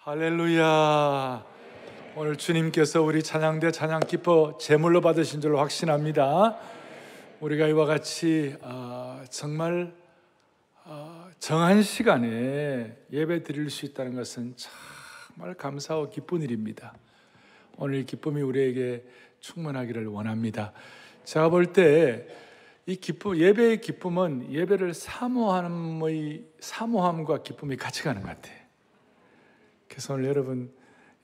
할렐루야. 오늘 주님께서 우리 찬양대 찬양 기뻐 제물로 받으신 줄 확신합니다. 우리가 이와 같이 정말 정한 시간에 예배 드릴 수 있다는 것은 정말 감사하고 기쁜 일입니다. 오늘 이 기쁨이 우리에게 충만하기를 원합니다. 제가 볼 때 이 기쁨, 예배의 기쁨은 예배를 사모함과 기쁨이 같이 가는 것 같아요. 그래서 오늘 여러분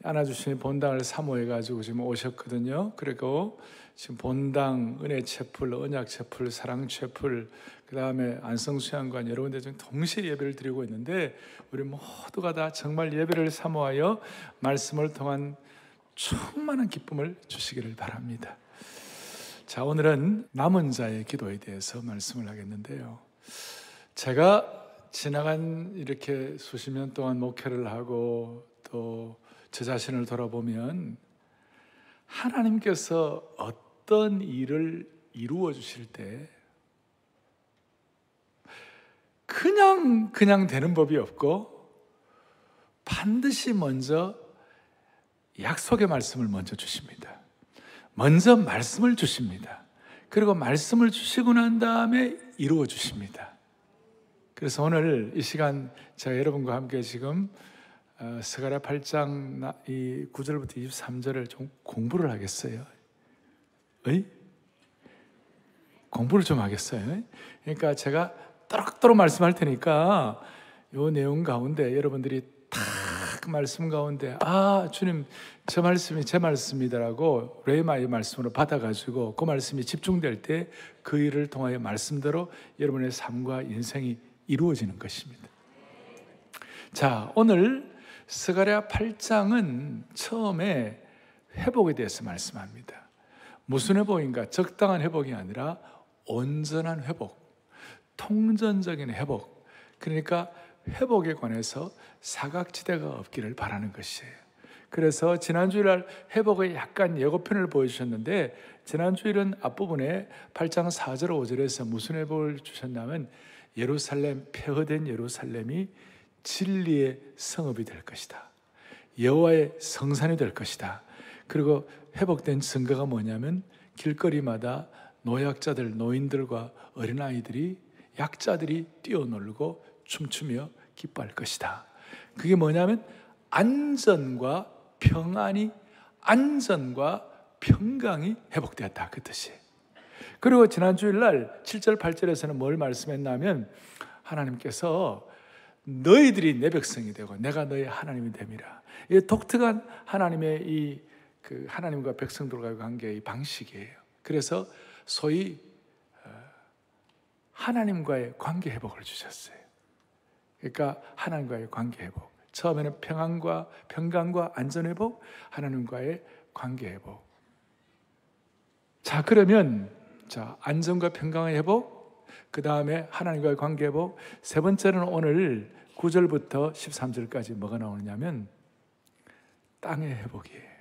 안아주시는 본당을 사모해가지고 지금 오셨거든요. 그리고 지금 본당, 은혜채플, 언약채플, 사랑채플, 그 다음에 안성수양관 여러 군데 좀 동시에 예배를 드리고 있는데 우리 모두가 다 정말 예배를 사모하여 말씀을 통한 충만한 기쁨을 주시기를 바랍니다. 자, 오늘은 남은 자의 기도에 대해서 말씀을 하겠는데요. 제가 지나간 이렇게 수십 년 동안 목회를 하고 또 저 자신을 돌아보면 하나님께서 어떤 일을 이루어 주실 때 그냥 되는 법이 없고 반드시 먼저 약속의 말씀을 먼저 주십니다. 먼저 말씀을 주십니다. 그리고 말씀을 주시고 난 다음에 이루어 주십니다. 그래서 오늘 이 시간 제가 여러분과 함께 지금 스가랴 8장 이 9절부터 23절을 좀 공부를 하겠어요. 공부를 좀 하겠어요. 그러니까 제가 또록또록 말씀할 테니까 이 내용 가운데 여러분들이 딱 말씀 가운데 주님 저 말씀이 제 말씀이다라고 레마의 말씀으로 받아가지고 그 말씀이 집중될 때 그 일을 통하여 말씀대로 여러분의 삶과 인생이 이루어지는 것입니다. 자, 오늘 스가랴 8장은 처음에 회복에 대해서 말씀합니다. 무슨 회복인가? 적당한 회복이 아니라 온전한 회복, 통전적인 회복. 그러니까 회복에 관해서 사각지대가 없기를 바라는 것이에요. 그래서 지난주일 회복의 약간 예고편을 보여주셨는데 지난주일은 앞부분에 8장 4절 5절에서 무슨 회복을 주셨냐면 예루살렘, 폐허된 예루살렘이 진리의 성읍이 될 것이다. 여호와의 성산이 될 것이다. 그리고 회복된 증거가 뭐냐면 길거리마다 노약자들, 노인들과 어린아이들이 약자들이 뛰어놀고 춤추며 기뻐할 것이다. 그게 뭐냐면 안전과 평강이 회복되었다, 그 뜻이에요. 그리고 지난 주일날 7절 8절에서는 뭘 말씀했냐면 하나님께서 너희들이 내 백성이 되고 내가 너희 하나님이 됨이라. 이 독특한 하나님의 하나님과 백성들과의 관계의 방식이에요. 그래서 소위 하나님과의 관계 회복을 주셨어요. 그러니까 하나님과의 관계 회복. 처음에는 평강과 안전 회복, 하나님과의 관계 회복. 자, 그러면 안전과 평강의 회복, 그 다음에 하나님과의 관계 회복, 세 번째는 오늘 9절부터 13절까지 뭐가 나오느냐면 땅의 회복이에요.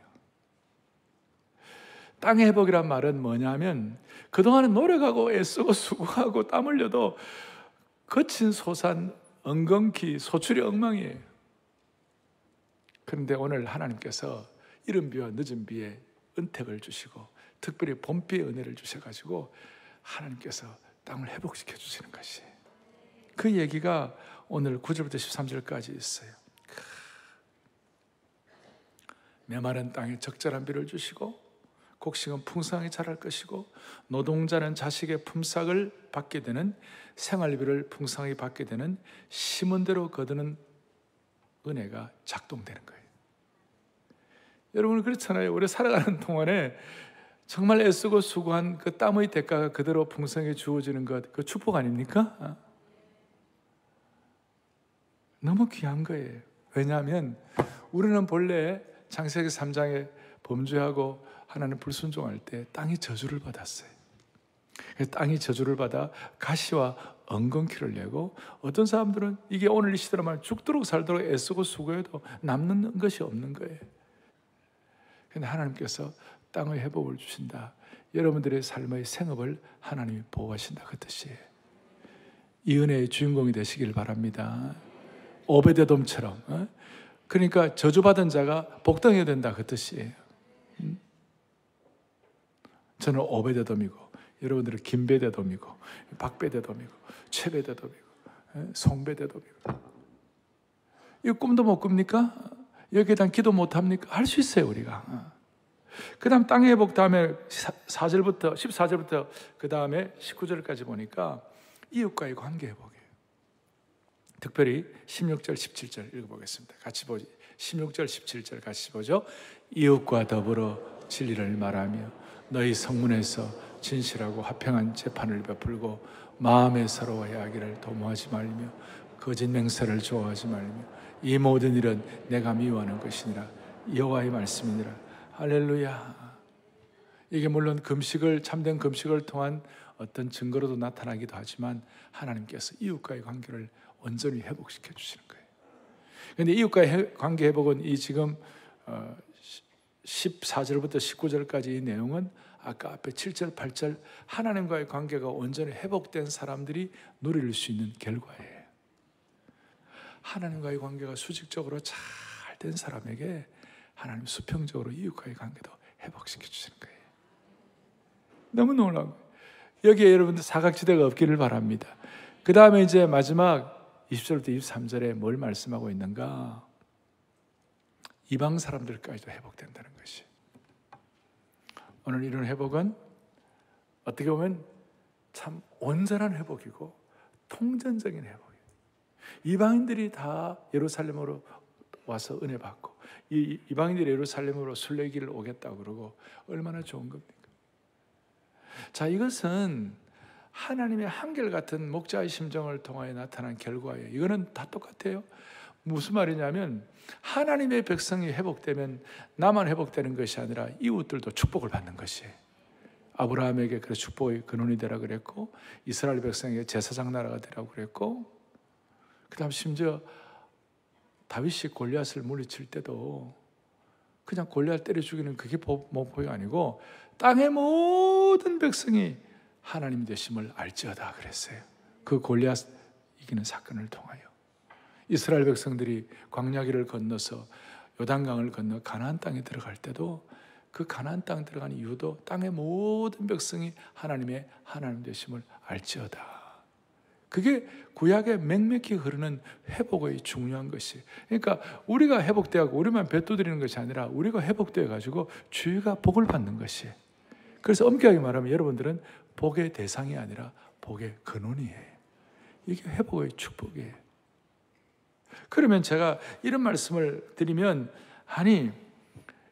땅의 회복이란 말은 뭐냐면 그동안은 노력하고 애쓰고 수고하고 땀 흘려도 거친 소산, 엉겅퀴, 소출이 엉망이에요. 그런데 오늘 하나님께서 이른 비와 늦은 비에 은택을 주시고 특별히 봄비의 은혜를 주셔가지고 하나님께서 땅을 회복시켜 주시는 것이에요. 그 얘기가 오늘 9절부터 13절까지 있어요. 메마른 땅에 적절한 비를 주시고 곡식은 풍성하게 자랄 것이고 노동자는 자식의 품삯을 받게 되는 생활비를 풍성하게 받게 되는 심은 대로 거두는 은혜가 작동되는 거예요. 여러분 그렇잖아요. 우리 살아가는 동안에 정말 애쓰고 수고한 그 땀의 대가가 그대로 풍성하게 주어지는 것, 그 축복 아닙니까? 너무 귀한 거예요. 왜냐하면 우리는 본래 창세기 3장에 범죄하고 하나님 불순종할 때 땅이 저주를 받았어요. 땅이 저주를 받아 가시와 엉겅퀴를 내고 어떤 사람들은 이게 오늘 이 시대로 말하면 죽도록 살도록 애쓰고 수고해도 남는 것이 없는 거예요. 그런데 하나님께서 땅의 회복을 주신다. 여러분들의 삶의 생업을 하나님이 보호하신다, 그 뜻이에요. 이 은혜의 주인공이 되시길 바랍니다. 오베데돔처럼 그러니까 저주받은 자가 복당해야 된다 그 뜻이에요. 저는 오베데돔이고 여러분들은 김베데돔이고 박베데돔이고 최베데돔이고 송베데돔이고. 이거 꿈도 못 꿉니까? 여기에 대한 기도 못 합니까? 할 수 있어요 우리가. 그 다음 땅의 회복 다음에 4절부터 14절부터 그 다음에 19절까지 보니까 이웃과의 관계 회복이에요. 특별히 16절 17절 읽어보겠습니다. 같이 보죠. 16절 17절 같이 보죠. 이웃과 더불어 진리를 말하며 너희 성문에서 진실하고 화평한 재판을 베풀고 마음에 서로 이야기를 도모하지 말며 거짓 맹세를 좋아하지 말며 이 모든 일은 내가 미워하는 것이니라. 여호와의 말씀이니라. 할렐루야. 이게 물론 참된 금식을 통한 어떤 증거로도 나타나기도 하지만 하나님께서 이웃과의 관계를 온전히 회복시켜 주시는 거예요. 그런데 이웃과의 관계 회복은 이 지금 14절부터 19절까지 이 내용은 아까 앞에 7절, 8절 하나님과의 관계가 온전히 회복된 사람들이 누릴 수 있는 결과예요. 하나님과의 관계가 수직적으로 잘 된 사람에게 하나님 수평적으로 이웃과의 관계도 회복시켜 주시는 거예요. 너무 놀라운 거예요. 여기에 여러분들 사각지대가 없기를 바랍니다. 그 다음에 이제 마지막 20절부터 23절에 뭘 말씀하고 있는가? 이방 사람들까지도 회복된다는 것이. 오늘 이런 회복은 어떻게 보면 참 온전한 회복이고 통전적인 회복이에요. 이방인들이 다 예루살렘으로 와서 은혜 받고 이 이방인들이 예루살렘으로 순례길을 오겠다고 그러고 얼마나 좋은 겁니까? 자, 이것은 하나님의 한결같은 목자의 심정을 통하여 나타난 결과예요. 이거는 다 똑같아요. 무슨 말이냐면 하나님의 백성이 회복되면 나만 회복되는 것이 아니라 이웃들도 축복을 받는 것이에요. 아브라함에게 그 축복의 근원이 되라 그랬고 이스라엘 백성에게 제사장 나라가 되라고 그랬고 그 다음 심지어 다윗이 골리앗을 물리칠 때도 그냥 골리앗 때려 죽이는 그게 목표가 아니고 땅의 모든 백성이 하나님 되심을 알지어다 그랬어요. 그 골리앗 이기는 사건을 통하여 이스라엘 백성들이 광야길을 건너서 요단강을 건너 가나안 땅에 들어갈 때도 그 가나안 땅 들어간 이유도 땅의 모든 백성이 하나님의 하나님 되심을 알지어다. 그게 구약에 맹맥히 흐르는 회복의 중요한 것이. 그러니까 우리가 회복되고 우리만 뱉어드리는 것이 아니라 우리가 회복되어 가지고 주위가 복을 받는 것이. 그래서 엄격하게 말하면 여러분들은 복의 대상이 아니라 복의 근원이에요. 이게 회복의 축복이에요. 그러면 제가 이런 말씀을 드리면 아니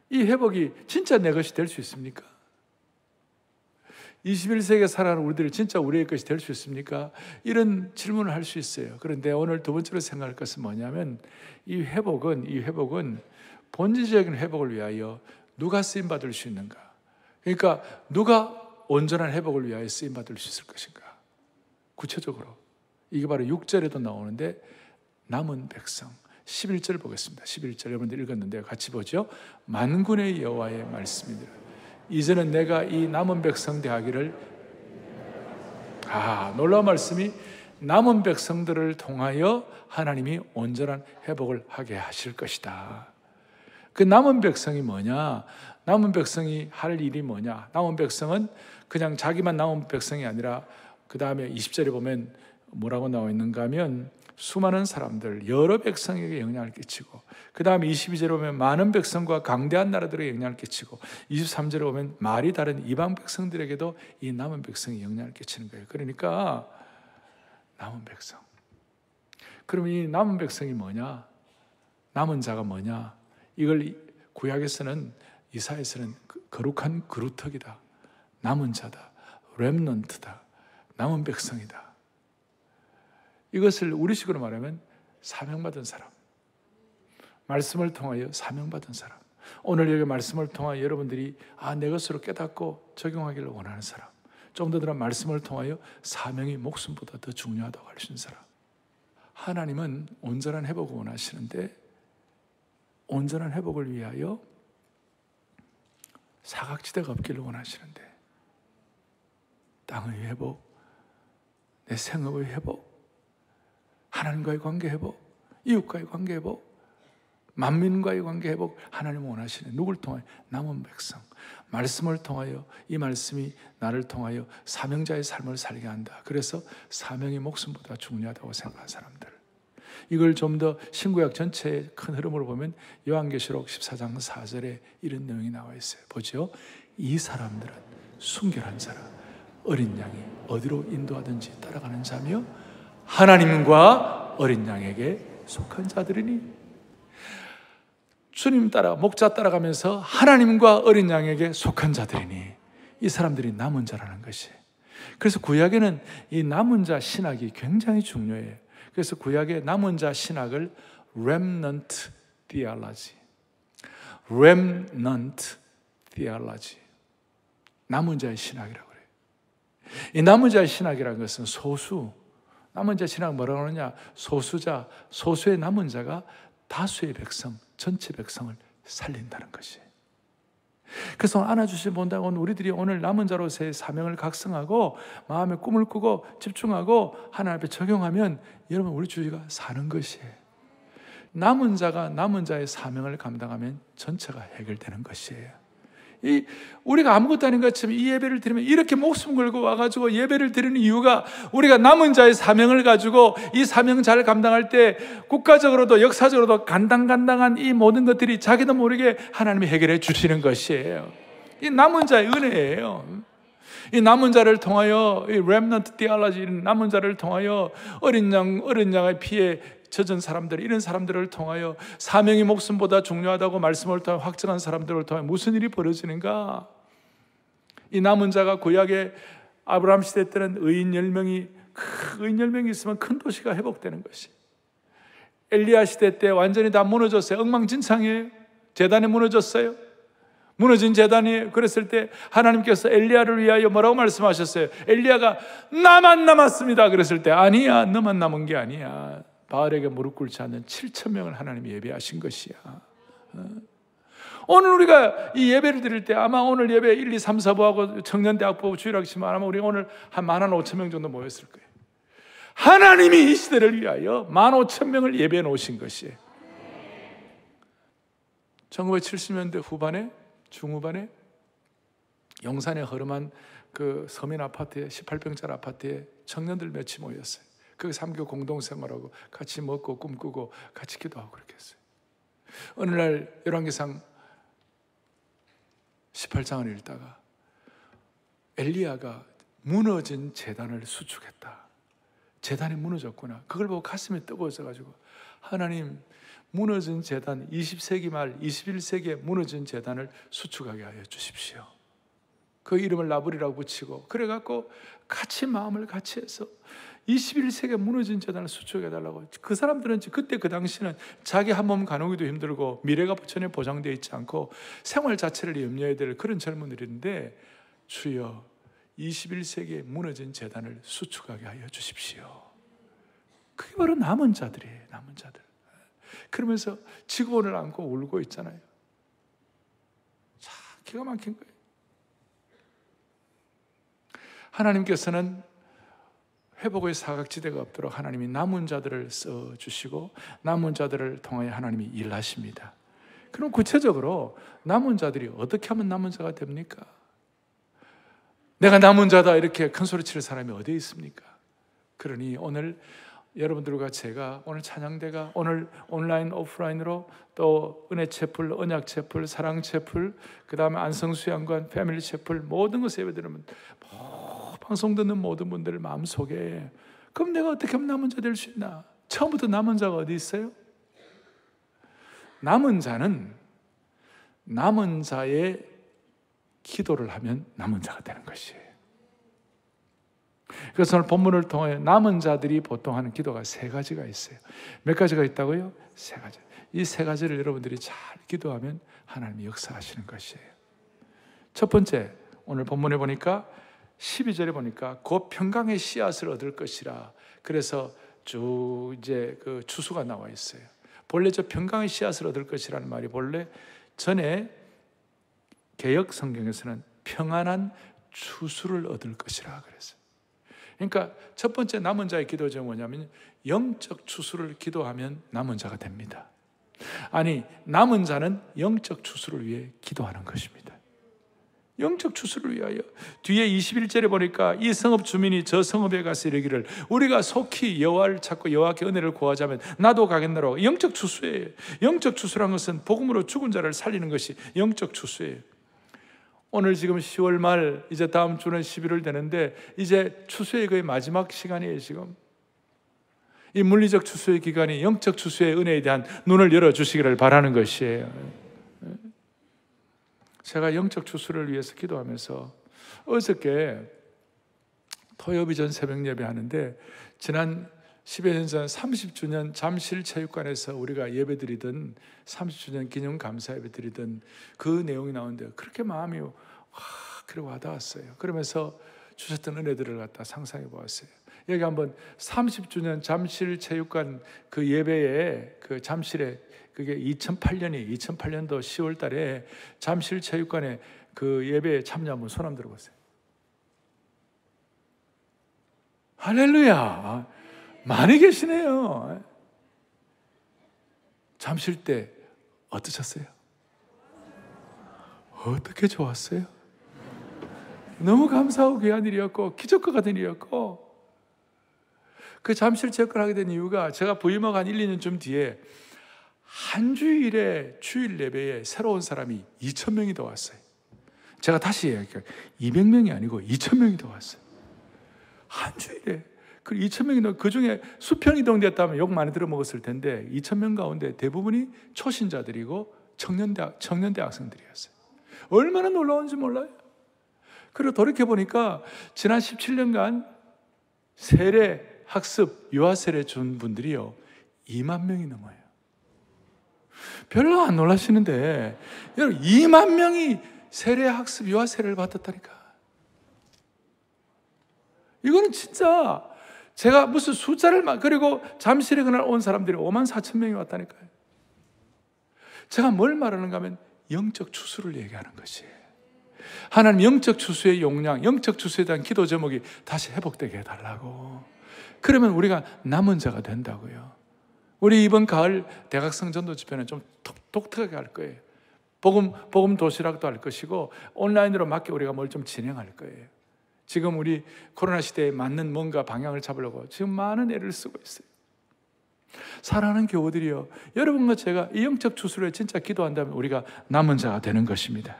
이 회복이 진짜 내 것이 될 수 있습니까? 21세기에 살아가는 우리들이 진짜 우리의 것이 될 수 있습니까? 이런 질문을 할 수 있어요. 그런데 오늘 두 번째로 생각할 것은 뭐냐면 이 회복은 본질적인 회복을 위하여 누가 쓰임받을 수 있는가? 그러니까 누가 온전한 회복을 위하여 쓰임받을 수 있을 것인가? 구체적으로 이게 바로 6절에도 나오는데 남은 백성 11절 보겠습니다. 11절 여러분들 읽었는데요. 같이 보죠. 만군의 여호와의 말씀이니라. 이제는 내가 이 남은 백성 대하기를 놀라운 말씀이 남은 백성들을 통하여 하나님이 온전한 회복을 하게 하실 것이다. 그 남은 백성이 뭐냐? 남은 백성이 할 일이 뭐냐? 남은 백성은 그냥 자기만 남은 백성이 아니라 그 다음에 20절에 보면 뭐라고 나와 있는가 하면 수많은 사람들, 여러 백성에게 영향을 끼치고 그 다음에 22절에 보면 많은 백성과 강대한 나라들에게 영향을 끼치고 23절에 보면 말이 다른 이방 백성들에게도 이 남은 백성이 영향을 끼치는 거예요. 그러니까 남은 백성. 그럼 이 남은 백성이 뭐냐? 남은 자가 뭐냐? 이걸 구약에서는 이사야에서는 거룩한 그루터기다. 남은 자다. 렘넌트다. 남은 백성이다. 이것을 우리식으로 말하면 사명받은 사람, 말씀을 통하여 사명받은 사람. 오늘 여기 말씀을 통하여 여러분들이 내 것으로 깨닫고 적용하기를 원하는 사람, 좀 더 들어 말씀을 통하여 사명이 목숨보다 더 중요하다고 할 수 있는 사람. 하나님은 온전한 회복을 원하시는데 온전한 회복을 위하여 사각지대가 없기를 원하시는데 땅의 회복, 내 생업의 회복, 하나님과의 관계 회복, 이웃과의 관계 회복, 만민과의 관계 회복 하나님 원하시네. 누굴 통하여? 남은 백성. 말씀을 통하여, 이 말씀이 나를 통하여 사명자의 삶을 살게 한다. 그래서 사명이 목숨보다 중요하다고 생각한 사람들, 이걸 좀 더 신구약 전체의 큰 흐름으로 보면 요한계시록 14장 4절에 이런 내용이 나와 있어요. 보죠. 이 사람들은 순결한 자라 어린 양이 어디로 인도하든지 따라가는 자며 하나님과 어린 양에게 속한 자들이니. 주님 따라, 목자 따라가면서 하나님과 어린 양에게 속한 자들이니, 이 사람들이 남은 자라는 것이. 그래서 구약에는 이 남은 자 신학이 굉장히 중요해요. 그래서 구약의 남은 자 신학을 remnant theology, remnant theology, 남은 자의 신학이라고 그래요. 이 남은 자의 신학이라는 것은 소수, 남은 자 신학은 뭐라고 하느냐? 소수자, 소수의 남은 자가 다수의 백성, 전체 백성을 살린다는 것이에요. 그래서 안아주신 본다고 우리들이 오늘 남은 자로서의 사명을 각성하고 마음의 꿈을 꾸고 집중하고 하나님 앞에 적용하면 여러분 우리 주위가 사는 것이에요. 남은 자가 남은 자의 사명을 감당하면 전체가 해결되는 것이에요. 우리가 아무것도 아닌 것처럼 이 예배를 드리면 이렇게 목숨 걸고 와가지고 예배를 드리는 이유가 우리가 남은 자의 사명을 가지고 이 사명 잘 감당할 때 국가적으로도 역사적으로도 간당간당한 이 모든 것들이 자기도 모르게 하나님이 해결해 주시는 것이에요. 이 남은 자의 은혜예요. 이 남은 자를 통하여, 이 remnant theology, 남은 자를 통하여 어린 양의 피에 젖은 사람들, 이런 사람들을 통하여 사명이 목숨보다 중요하다고 말씀을 통해 확증한 사람들을 통해 무슨 일이 벌어지는가? 이 남은 자가 구약의 아브라함 시대 때는 의인 10명이 있으면 큰 도시가 회복되는 것이. 엘리야 시대 때 완전히 다 무너졌어요. 엉망진창이에요. 제단이 무너졌어요. 무너진 제단이에요. 그랬을 때 하나님께서 엘리야를 위하여 뭐라고 말씀하셨어요? 엘리야가 나만 남았습니다. 그랬을 때 아니야, 너만 남은 게 아니야. 바알에게 무릎 꿇지 않는 7,000명을 하나님이 예배하신 것이야. 오늘 우리가 이 예배를 드릴 때 아마 오늘 예배 1, 2, 3, 4부하고 청년대학부 주일학시만 아마 우리 오늘 한 15,000명 정도 모였을 거예요. 하나님이 이 시대를 위하여 15,000명을 예배해 놓으신 것이에요. 1970년대 후반에, 중후반에 용산에 허름한 그 서민 아파트에, 18평짜리 아파트에 청년들 몇이 모였어요. 그 삼교 공동생활하고 같이 먹고 꿈꾸고 같이 기도하고 그렇게 했어요. 어느 날 열왕기상 18장을 읽다가 엘리야가 무너진 제단을 수축했다. 제단이 무너졌구나. 그걸 보고 가슴이 뜨거워져가지고 하나님, 무너진 제단, 20세기 말 21세기에 무너진 제단을 수축하게 하여 주십시오. 그 이름을 나불이라고 붙이고 그래갖고 같이 마음을 같이 해서 21세기에 무너진 재단을 수축해달라고. 그 사람들은 그때 그 당시는 자기 한 몸 가누기도 힘들고 미래가 전혀 보장되어 있지 않고 생활 자체를 염려해야 될 그런 젊은이들인데, 주여 21세기에 무너진 재단을 수축하게 하여 주십시오. 그게 바로 남은 자들이에요. 남은 자들. 그러면서 지구본을 안고 울고 있잖아요. 자, 기가 막힌 거예요. 하나님께서는 회복의 사각지대가 없도록 하나님이 남은 자들을 써주시고 남은 자들을 통하여 하나님이 일하십니다. 그럼 구체적으로 남은 자들이 어떻게 하면 남은 자가 됩니까? 내가 남은 자다 이렇게 큰 소리 칠 사람이 어디에 있습니까? 그러니 오늘 여러분들과 제가 오늘 찬양대가 오늘 온라인 오프라인으로 또 은혜채플, 언약채플, 사랑채플, 그 다음에 안성수양관, 패밀리채플 모든 것에 예배드리면 방송 듣는 모든 분들 마음속에 그럼 내가 어떻게 하면 남은 자 될 수 있나? 처음부터 남은 자가 어디 있어요? 남은 자는 남은 자의 기도를 하면 남은 자가 되는 것이에요. 그래서 오늘 본문을 통해 남은 자들이 보통 하는 기도가 세 가지가 있어요. 몇 가지가 있다고요? 세 가지. 이 세 가지를 여러분들이 잘 기도하면 하나님이 역사하시는 것이에요. 첫 번째, 오늘 본문에 보니까 12절에 보니까 곧 평강의 씨앗을 얻을 것이라. 그래서 쭉 이제 그 추수가 나와 있어요. 본래 저 평강의 씨앗을 얻을 것이라는 말이 본래 전에 개역 성경에서는 평안한 추수를 얻을 것이라 그랬어요. 그러니까 첫 번째 남은 자의 기도 제목은 뭐냐면 영적 추수를 기도하면 남은 자가 됩니다. 아니, 남은 자는 영적 추수를 위해 기도하는 것입니다. 영적 추수를 위하여. 뒤에 21절에 보니까 이 성읍 주민이 저 성읍에 가서 이르기를 우리가 속히 여호와를 찾고 여호와께 은혜를 구하자면 나도 가겠노라. 영적 추수예요. 영적 추수란 것은 복음으로 죽은 자를 살리는 것이 영적 추수예요. 오늘 지금 10월 말, 이제 다음 주는 11월 되는데 이제 추수의 거의 마지막 시간이에요. 지금 이 물리적 추수의 기간이 영적 추수의 은혜에 대한 눈을 열어주시기를 바라는 것이에요. 제가 영적 추수를 위해서 기도하면서 어저께 토요비전 새벽 예배 하는데 지난 10여 년 전 30주년 잠실체육관에서 우리가 예배드리던 30주년 기념 감사 예배드리던 그 내용이 나오는데 그렇게 마음이 그렇게 와닿았어요. 그러면서 주셨던 은혜들을 갖다 상상해 보았어요. 여기 한번 30주년 잠실체육관 그 예배에 그 잠실에 그게 2008년도 10월 달에 잠실체육관에 그 예배에 참여한 분 손 한번 들어보세요. 할렐루야. 많이 계시네요. 잠실 때 어떠셨어요? 어떻게 좋았어요? 너무 감사하고 귀한 일이었고 기적과 같은 일이었고 그 잠실체육관 하게 된 이유가 제가 부임하고 한 1, 2년쯤 뒤에 한 주일에 주일 예배에 새로운 사람이 2,000명이 더 왔어요. 제가 다시 얘기할게요. 200명이 아니고 2,000명이 더 왔어요. 한 주일에. 그 2,000명이 그 중에 수평이동 됐다면 욕 많이 들어먹었을 텐데 2,000명 가운데 대부분이 초신자들이고 청년대 학생들이었어요. 얼마나 놀라운지 몰라요. 그리고 돌이켜보니까 지난 17년간 세례, 학습, 유아 세례 준 분들이요 2만 명이 넘어요. 별로 안 놀라시는데 여러분 2만 명이 세례, 학습, 유아 세례를 받았다니까. 이거는 진짜 제가 무슨 숫자를 그리고 잠실에 그날 온 사람들이 54,000명이 왔다니까요. 제가 뭘 말하는가 하면 영적 추수를 얘기하는 것이에요. 하나님 영적 추수의 용량, 영적 추수에 대한 기도 제목이 다시 회복되게 해달라고. 그러면 우리가 남은 자가 된다고요. 우리 이번 가을 대각성 전도 집회는 좀 독특하게 할 거예요. 복음 도시락도 할 것이고 온라인으로 맞게 우리가 뭘 좀 진행할 거예요. 지금 우리 코로나 시대에 맞는 뭔가 방향을 잡으려고 지금 많은 애를 쓰고 있어요. 사랑하는 교우들이요, 여러분과 제가 이 영적 추수를 진짜 기도한다면 우리가 남은 자가 되는 것입니다.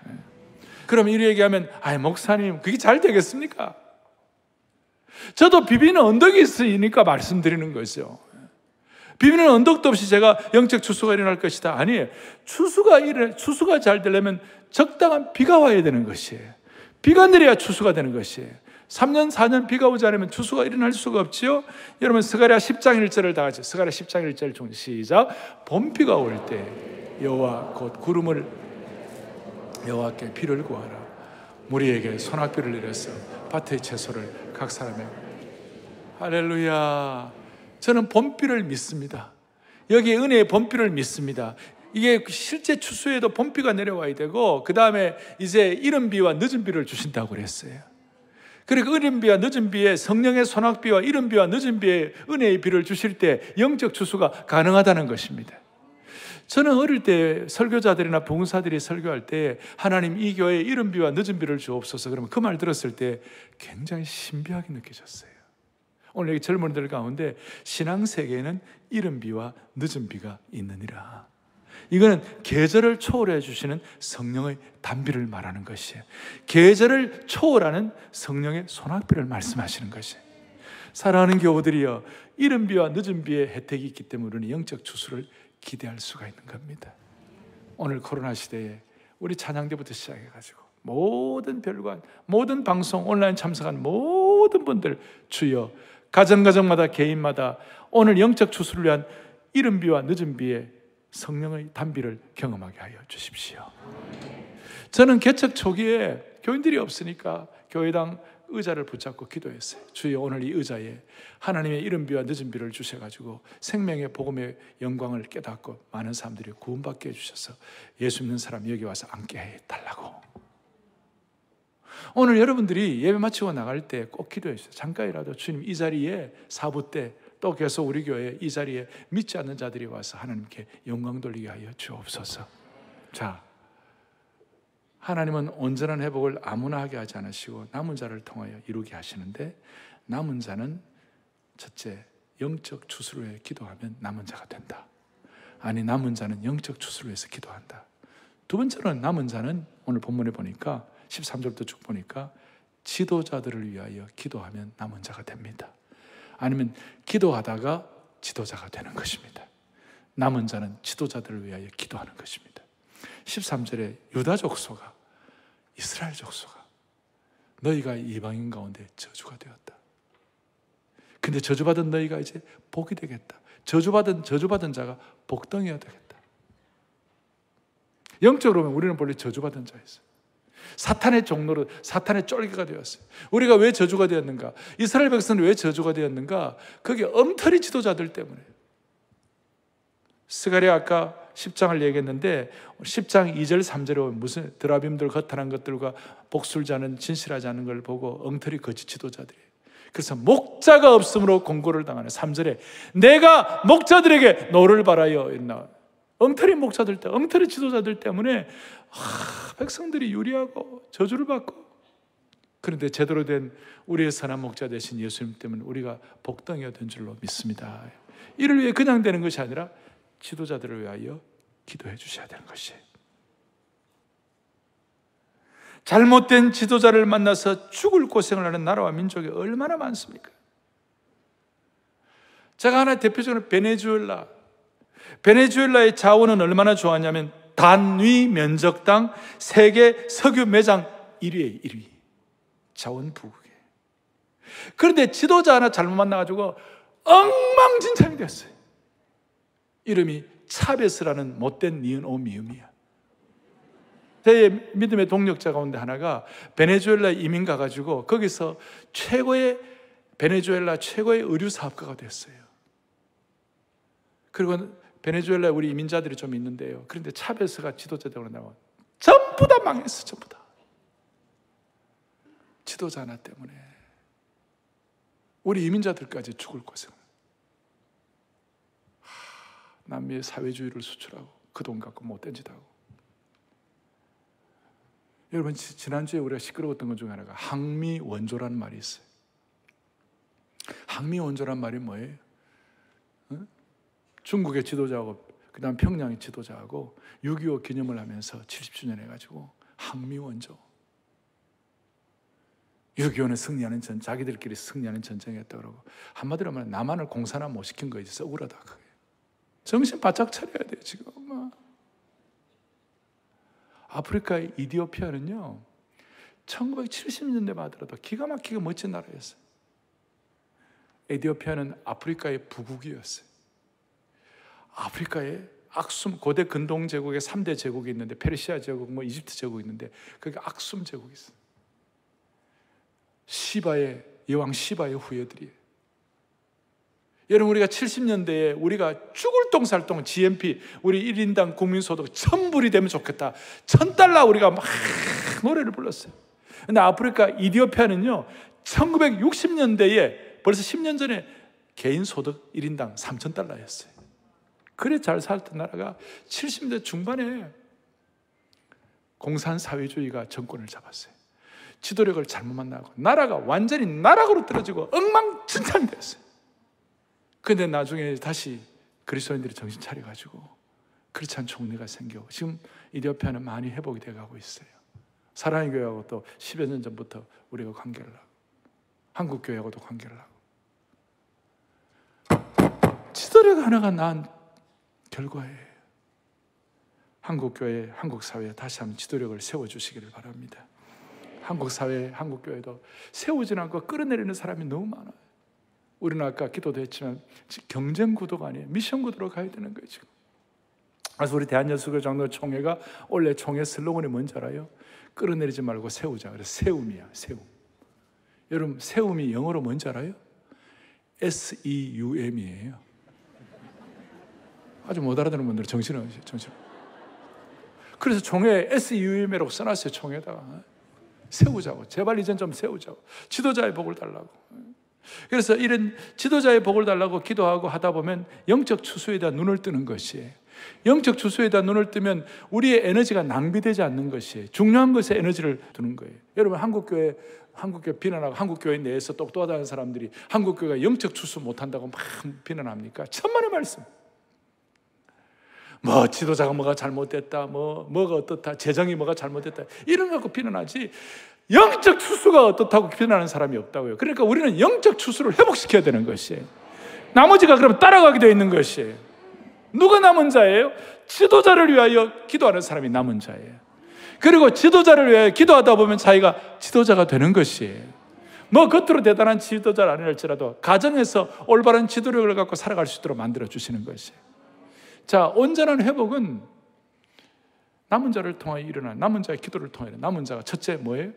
그럼 이렇게 얘기하면 목사님 그게 잘 되겠습니까? 저도 비비는 언덕이 있으니까 말씀드리는 거죠. 비비는 언덕도 없이 제가 영적 추수가 일어날 것이다. 아니에요. 추수가 잘 되려면 적당한 비가 와야 되는 것이에요. 비가 내려야 추수가 되는 것이에요. 3년, 4년 비가 오지 않으면 추수가 일어날 수가 없지요. 여러분 스가랴 10장 1절을 다 같이 스가랴 10장 1절 중 시작. 봄비가 올 때 여호와 곧 구름을 여호와께 비를 구하라. 무리에게 소낙비를 내려서 밭의 채소를 각 사람의. 할렐루야. 저는 봄비를 믿습니다. 여기에 은혜의 봄비를 믿습니다. 이게 실제 추수에도 봄비가 내려와야 되고 그 다음에 이제 이른 비와 늦은 비를 주신다고 그랬어요. 그리고 이른 비와 늦은 비에 성령의 소낙비와 이른 비와 늦은 비에 은혜의 비를 주실 때 영적 추수가 가능하다는 것입니다. 저는 어릴 때 설교자들이나 봉사들이 설교할 때 하나님 이 교회에 이른 비와 늦은 비를 주옵소서 그러면 그 말 들었을 때 굉장히 신비하게 느껴졌어요. 오늘 여기 젊은이들 가운데 신앙 세계에는 이른 비와 늦은 비가 있느니라. 이거는 계절을 초월해 주시는 성령의 단비를 말하는 것이에요. 계절을 초월하는 성령의 소낙비를 말씀하시는 것이에요. 사랑하는 교우들이여, 이른 비와 늦은 비의 혜택이 있기 때문에 우리는 영적 추수를 기대할 수가 있는 겁니다. 오늘 코로나 시대에 우리 찬양대부터 시작해가지고 모든 별관, 모든 방송 온라인 참석한 모든 분들 주여 가정마다 개인마다 오늘 영적 추수를 위한 이른 비와 늦은 비의 성령의 단비를 경험하게 하여 주십시오. 저는 개척 초기에 교인들이 없으니까 교회당 의자를 붙잡고 기도했어요. 주여 오늘 이 의자에 하나님의 이른 비와 늦은 비를 주셔가지고 생명의 복음의 영광을 깨닫고 많은 사람들이 구원받게 해주셔서 예수 믿는 사람 여기 와서 앉게 해달라고. 오늘 여러분들이 예배 마치고 나갈 때 꼭 기도해 주세요. 잠깐이라도 주님 이 자리에 사부 때 또 계속 우리 교회에 이 자리에 믿지 않는 자들이 와서 하나님께 영광 돌리게 하여 주옵소서. 자, 하나님은 온전한 회복을 아무나 하게 하지 않으시고 남은 자를 통하여 이루게 하시는데, 남은 자는 첫째, 영적 추수를 위해 기도하면 남은 자가 된다. 아니, 남은 자는 영적 추수를 위해서 기도한다. 두 번째로는, 남은 자는 오늘 본문에 보니까 13절부터 쭉 보니까 지도자들을 위하여 기도하면 남은 자가 됩니다. 아니면 기도하다가 지도자가 되는 것입니다. 남은 자는 지도자들을 위하여 기도하는 것입니다. 13절에 유다 족속아, 이스라엘 족속아, 너희가 이방인 가운데 저주가 되었다. 근데 저주받은 너희가 이제 복이 되겠다. 저주받은 자가 복덩이가 되겠다. 영적으로 보면 우리는 본래 저주받은 자였어요. 사탄의 종로로, 사탄의 쫄개가 되었어요. 우리가 왜 저주가 되었는가? 이스라엘 백성은 왜 저주가 되었는가? 그게 엉터리 지도자들 때문에. 스가랴 아까 10장을 얘기했는데 10장 2절 3절에 무슨 드라빔들 거탈한 것들과 복술지 않은, 진실하지 않은 걸 보고 엉터리 거짓 지도자들이에요. 그래서 목자가 없으므로 공고를 당하는 3절에 내가 목자들에게 노를 바라여 있나. 엉터리 목자들 때, 엉터리 지도자들 때문에 백성들이 유리하고 저주를 받고, 그런데 제대로 된 우리의 선한 목자 되신 예수님 때문에 우리가 복덩이가 된 줄로 믿습니다. 이를 위해 그냥 되는 것이 아니라 지도자들을 위하여 기도해 주셔야 되는 것이에요. 잘못된 지도자를 만나서 죽을 고생을 하는 나라와 민족이 얼마나 많습니까? 제가 하나 대표적으로 베네수엘라의 자원은 얼마나 좋았냐면 단위 면적당 세계 석유 매장 1위에 1위. 자원 부국에. 그런데 지도자 하나 잘못 만나가지고 엉망진창이 됐어요. 이름이 차베스라는 못된 니은 오미음이야. 제 믿음의 동력자 가운데 하나가 베네수엘라에 이민 가가지고 거기서 베네수엘라 최고의 의류 사업가가 됐어요. 그리고 베네수엘라에 우리 이민자들이 좀 있는데요. 그런데 차베스가 지도자적으로 나와 전부 다 망했어, 전부 다. 지도자 하나 때문에 우리 이민자들까지 죽을 고생을. 남미의 사회주의를 수출하고 그 돈 갖고 못된 짓 하고. 여러분, 지난주에 우리가 시끄러웠던 것 중에 하나가 항미원조라는 말이 있어요. 항미원조란 말이 뭐예요? 중국의 지도자하고 그 다음 평양의 지도자하고 6.25 기념을 하면서 70주년 해가지고 항미원조. 6.25는 승리하는 자기들끼리 승리하는 전쟁이었다 그러고, 한마디로 말하면 남한을 공산화 못 시킨 거지. 억울하다 그게. 정신 바짝 차려야 돼요 지금. 아프리카의 이디오피아는요 1970년대만 하더라도 기가 막히게 멋진 나라였어요. 에디오피아는 아프리카의 부국이었어요. 아프리카에 악숨, 고대 근동 제국의 3대 제국이 있는데, 페르시아 제국, 이집트 제국이 있는데 그게 악숨 제국이 있어요. 여왕 시바의 후예들이에요. 여러분, 우리가 70년대에 우리가 죽을 똥살똥 GNP, 우리 1인당 국민소득 1000불이 되면 좋겠다, $1000 우리가 막 노래를 불렀어요. 근데 아프리카 이디오피아는요 1960년대에 벌써 10년 전에 개인 소득 1인당 $3000였어요. 그래 잘 살던 나라가 70년대 중반에 공산사회주의가 정권을 잡았어요. 지도력을 잘못 만나고 나라가 완전히 나락으로 떨어지고 엉망진창이 됐어요. 그런데 나중에 다시 그리스도인들이 정신 차려가지고 크리스찬 총리가 생기고 지금 이디오피아는 많이 회복이 돼가고 있어요. 사랑의 교회하고 또 10여 년 전부터 우리가 관계를 하고, 한국 교회하고도 관계를 하고. 지도력 하나가 난 결과예요. 한국 교회, 한국 사회에 다시 한번 지도력을 세워주시기를 바랍니다. 한국 사회, 한국 교회도 세우지 않고 끌어내리는 사람이 너무 많아요. 우리는 아까 기도도 했지만 경쟁 구도가 아니에요. 미션 구도로 가야 되는 거예요 지금. 그래서 우리 대한예수교 장로 총회가 원래 총회 슬로건이 뭔지 알아요? 끌어내리지 말고 세우자. 그래서 세움이야, 세움. 여러분, 세움이 영어로 뭔지 알아요? SEUM이에요. 아주 못 알아듣는 분들은 정신. 그래서 총회 SEUM이라고 써놨어요. 총회에다가 세우자고, 제발 이젠 좀 세우자고, 지도자의 복을 달라고. 그래서 이런 지도자의 복을 달라고 기도하고 하다 보면 영적 추수에다 눈을 뜨는 것이에요. 영적 추수에다 눈을 뜨면 우리의 에너지가 낭비되지 않는 것이에요. 중요한 것에 에너지를 두는 거예요. 여러분, 한국교회 비난하고 한국교회 내에서 똑똑하다는 사람들이 한국교회가 영적 추수 못한다고 막 비난합니까? 천만의 말씀. 뭐 지도자가 뭐가 잘못됐다, 뭐가 어떻다, 재정이 뭐가 잘못됐다, 이런 거 갖고 비난하지 영적 추수가 어떻다고 비난하는 사람이 없다고요. 그러니까 우리는 영적 추수를 회복시켜야 되는 것이에요. 나머지가 그러면 따라가게 되어 있는 것이에요. 누가 남은 자예요? 지도자를 위하여 기도하는 사람이 남은 자예요. 그리고 지도자를 위하여 기도하다 보면 자기가 지도자가 되는 것이에요. 뭐 겉으로 대단한 지도자는 아니랄지라도 가정에서 올바른 지도력을 갖고 살아갈 수 있도록 만들어 주시는 것이에요. 자, 온전한 회복은 남은 자를 통하여 일어나, 남은 자의 기도를 통하여, 남은 자가 첫째 뭐예요?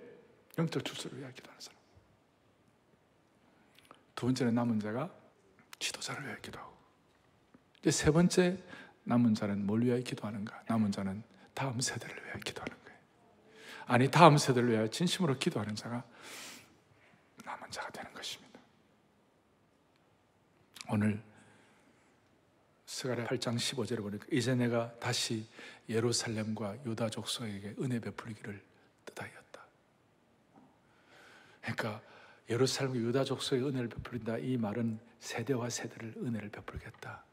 영적 추수를 위하여 기도하는 사람. 두 번째는 남은 자가 지도자를 위하여 기도하고, 이제 세 번째 남은 자는 뭘 위하여 기도하는가? 남은 자는 다음 세대를 위하여 기도하는 거예요. 아니, 다음 세대를 위하여 진심으로 기도하는 자가 남은 자가 되는 것입니다. 오늘 스가랴 8장 15절에 보니까 이제 내가 다시 예루살렘과 유다 족속에게 은혜 베풀기를 뜻하였다. 그러니까 예루살렘과 유다 족속에게 은혜를 베풀린다, 이 말은 세대와 세대를 은혜를 베풀겠다.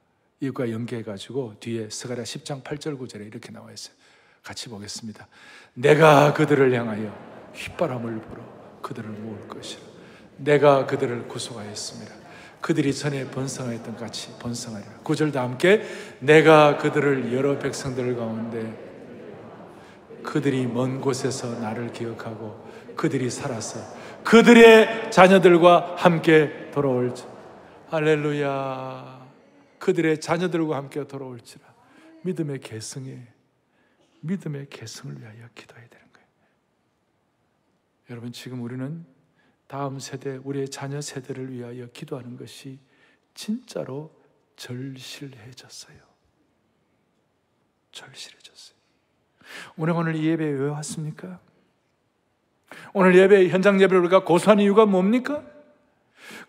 이것과 연계해가지고 뒤에 스가랴 10장 8절 9절에 이렇게 나와 있어요. 같이 보겠습니다. 내가 그들을 향하여 휘바람을 불어 그들을 모을 것이라. 내가 그들을 구속하였습니다. 그들이 전에 번성하였던 같이 번성하리라. 9절 다 함께. 내가 그들을 여러 백성들 가운데 그들이 먼 곳에서 나를 기억하고 그들이 살아서 그들의 자녀들과 함께 돌아올지. 할렐루야. 그들의 자녀들과 함께 돌아올지라. 믿음의 계승을 위하여 기도해야 되는 거예요. 여러분, 지금 우리는 다음 세대, 우리의 자녀 세대를 위하여 기도하는 것이 진짜로 절실해졌어요. 절실해졌어요. 오늘 이 예배에 왜 왔습니까? 오늘 예배, 현장 예배를 우리가 고수한 이유가 뭡니까?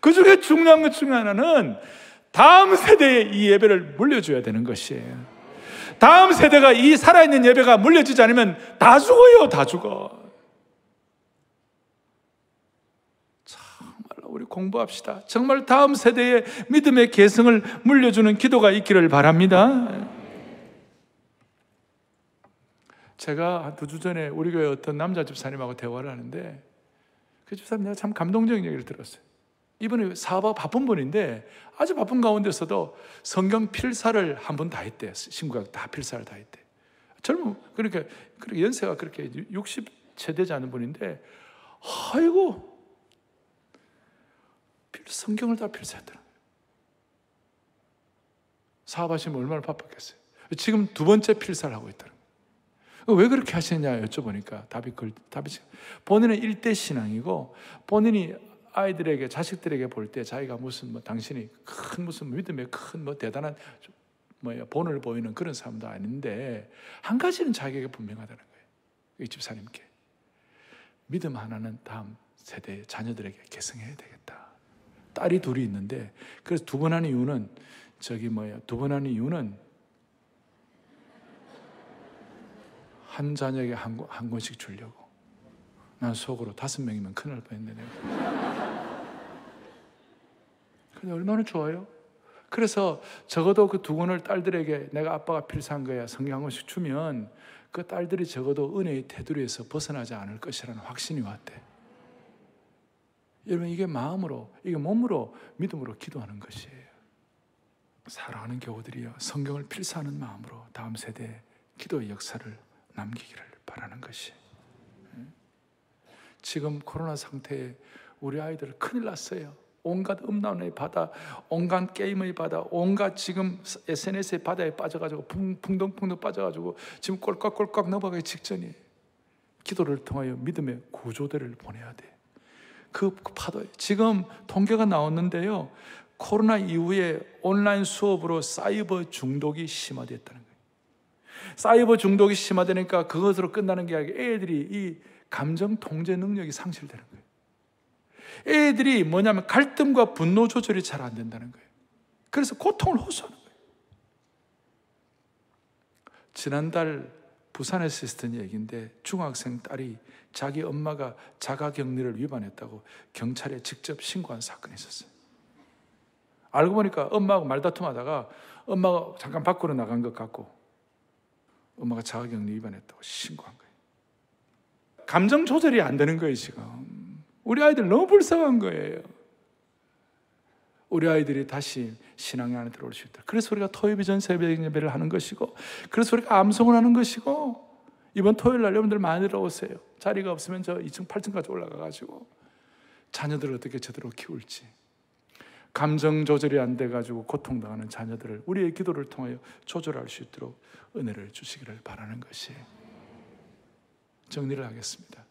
그 중에 중요한 것 중에 하나는 다음 세대에 이 예배를 물려줘야 되는 것이에요. 다음 세대가 이 살아있는 예배가 물려지지 않으면 다 죽어요. 다 죽어. 정말 우리 공부합시다. 정말 다음 세대의 믿음의 계승을 물려주는 기도가 있기를 바랍니다. 제가 한 2주 전에 우리 교회 어떤 남자 집사님하고 대화를 하는데 그 집사님 내가 참 감동적인 얘기를 들었어요. 이분이 사업하고 바쁜 분인데 아주 바쁜 가운데서도 성경 필사를 한 번 다 했대요. 신구약 다 필사를 다 했대. 젊은, 그러니까 연세가 그렇게 60채 되지 않은 분인데, 아이고, 성경을 다 필사했더라. 사업하시면 얼마나 바빴겠어요. 지금 2번째 필사를 하고 있더라. 왜 그렇게 하시느냐 여쭤보니까 답이 본인은 1대 신앙이고 본인이 아이들에게, 자식들에게 볼 때 자기가 무슨 당신이 큰 무슨 믿음의 큰 대단한 본을 보이는 그런 사람도 아닌데 한 가지는 자기에게 분명하다는 거예요. 이 집사님께 믿음 하나는 다음 세대의 자녀들에게 계승해야 되겠다. 딸이 둘이 있는데 그래서 2번 하는 이유는 2번 하는 이유는 한 자녀에게 한 권씩 주려고. 난 속으로 5명이면 큰일 날 뻔했네 내가. 근데 얼마나 좋아요? 그래서 적어도 그 2권을 딸들에게 내가 아빠가 필사한 거야 성경 한 권씩 주면 그 딸들이 적어도 은혜의 테두리에서 벗어나지 않을 것이라는 확신이 왔대. 여러분, 이게 마음으로, 이게 몸으로, 믿음으로 기도하는 것이에요. 사랑하는 교우들이여, 성경을 필사하는 마음으로 다음 세대에 기도의 역사를 남기기를 바라는 것이. 지금 코로나 상태에 우리 아이들 큰일 났어요. 온갖 음란의 바다, 온갖 게임의 바다, 온갖 지금 SNS의 바다에 빠져가지고 풍덩풍덩 빠져가지고 지금 꼴깍꼴깍 넘어가기 직전이에요. 기도를 통하여 믿음의 구조대를 보내야 돼. 그 파도에 지금 통계가 나왔는데요, 코로나 이후에 온라인 수업으로 사이버 중독이 심화됐다는 거예요. 사이버 중독이 심화되니까 그것으로 끝나는 게 아니라 애들이 이 감정 통제 능력이 상실되는 거예요. 애들이 뭐냐면 갈등과 분노 조절이 잘 안 된다는 거예요. 그래서 고통을 호소하는 거예요. 지난달 부산에서 있었던 얘기인데 중학생 딸이 자기 엄마가 자가격리를 위반했다고 경찰에 직접 신고한 사건이 있었어요. 알고 보니까 엄마하고 말다툼하다가 엄마가 잠깐 밖으로 나간 것 같고 엄마가 자가격리 위반했다고 신고한 거예요. 감정 조절이 안 되는 거예요. 지금 우리 아이들 너무 불쌍한 거예요. 우리 아이들이 다시 신앙 안에 들어올 수 있다. 그래서 우리가 토요일 전 새벽 예배를 하는 것이고, 그래서 우리가 암송을 하는 것이고, 이번 토요일 날 여러분들 많이 들어오세요. 자리가 없으면 저 2층, 8층까지 올라가가지고 자녀들을 어떻게 제대로 키울지, 감정 조절이 안 돼가지고 고통당하는 자녀들을 우리의 기도를 통하여 조절할 수 있도록 은혜를 주시기를 바라는 것이에요. 정리를 하겠습니다.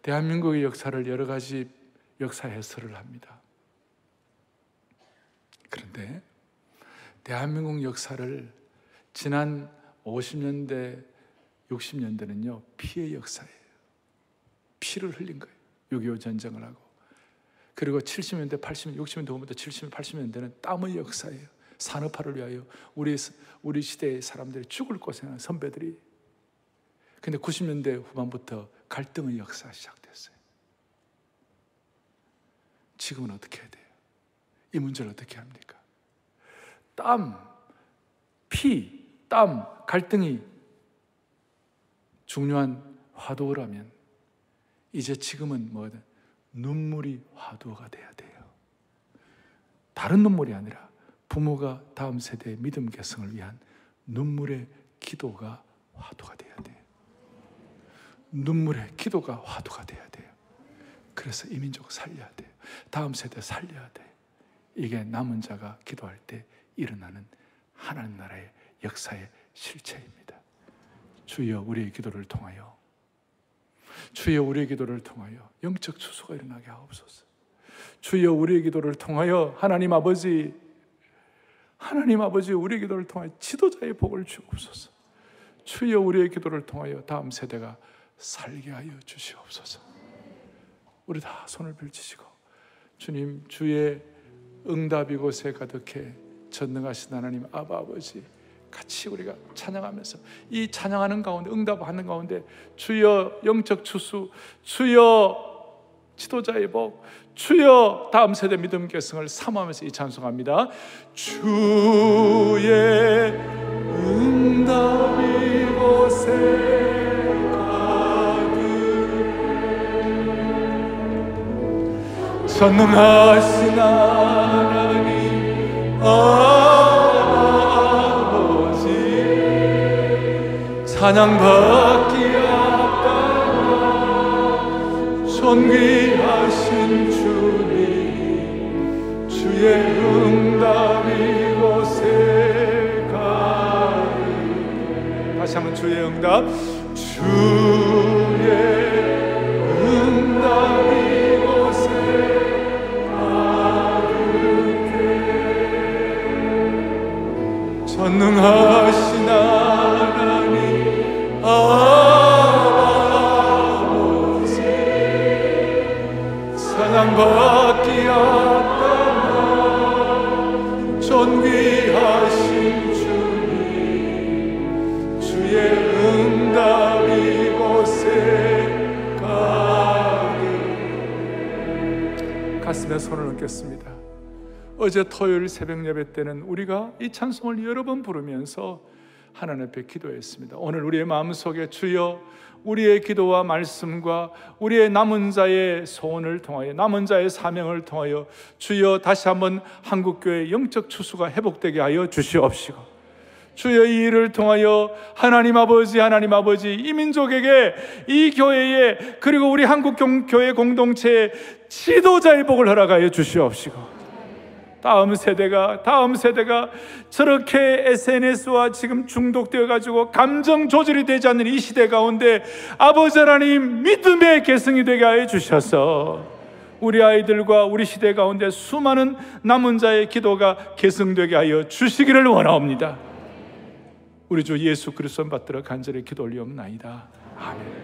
대한민국의 역사를 여러 가지 역사 해설을 합니다. 그런데 대한민국 역사를 지난 50년대, 60년대는요, 피의 역사예요. 피를 흘린 거예요. 6.25 전쟁을 하고. 그리고 70년대, 80년대, 60년대 후부터 70년대, 80년대는 땀의 역사예요. 산업화를 위하여 우리 시대의 사람들이 죽을 고생하는 선배들이. 근데 90년대 후반부터 갈등의 역사가 시작됐어요. 지금은 어떻게 해야 돼요? 이 문제를 어떻게 합니까? 땀, 갈등이 중요한 화두어라면 이제 지금은 뭐든 눈물이 화두어가 돼야 돼요. 다른 눈물이 아니라 부모가 다음 세대의 믿음 계승을 위한 눈물의 기도가 화두가 돼야 돼요. 눈물의 기도가 화두가 돼야 돼요. 그래서 이 민족을 살려야 돼요. 다음 세대 살려야 돼요. 이게 남은 자가 기도할 때 일어나는 하나님 나라의 역사의 실체입니다. 주여 우리의 기도를 통하여, 주여 우리의 기도를 통하여 영적 추수가 일어나게 하옵소서. 주여 우리의 기도를 통하여 하나님 아버지 우리의 기도를 통하여 지도자의 복을 주옵소서. 주여 우리의 기도를 통하여 다음 세대가 살게 하여 주시옵소서. 우리 다 손을 펼치시고, 주님, 주의 응답 이곳에 가득해 전능하신 하나님 아버지, 같이 우리가 찬양하면서 이 찬양하는 가운데, 응답하는 가운데 주여 영적 추수, 주여 지도자의 복, 주여 다음 세대 믿음 계승을 사모하면서 이 찬송합니다. 주의 응답 이곳에 전능하신 하나님 아버지, 찬양받기 합당한 존귀하신 주님, 주의 응답 이곳에 가득해. 다시 한번 주의 응답, 주의 응답 이곳에 전능하신 하나님 아버지, 사랑받기 합당한 존귀하신 주님, 주의 응답 이곳에 가득. 가슴에 손을 얹겠습니다. 어제 토요일 새벽 예배 때는 우리가 이 찬송을 여러 번 부르면서 하나님 앞에 기도했습니다. 오늘 우리의 마음속에 주여 우리의 기도와 말씀과 우리의 남은 자의 소원을 통하여, 남은 자의 사명을 통하여 주여 다시 한번 한국교회의 영적 추수가 회복되게 하여 주시옵시고, 주여 이 일을 통하여 하나님 아버지 이 민족에게, 이 교회에, 그리고 우리 한국교회 공동체에 지도자의 복을 허락하여 주시옵시고, 다음 세대가 저렇게 SNS와 지금 중독되어 가지고 감정 조절이 되지 않는 이 시대 가운데 아버지 하나님 믿음의 계승이 되게 하여 주셔서 우리 아이들과 우리 시대 가운데 수많은 남은 자의 기도가 계승되게 하여 주시기를 원하옵니다. 우리 주 예수 그리스도 받들어 간절히 기도 올리옵나이다. 아멘.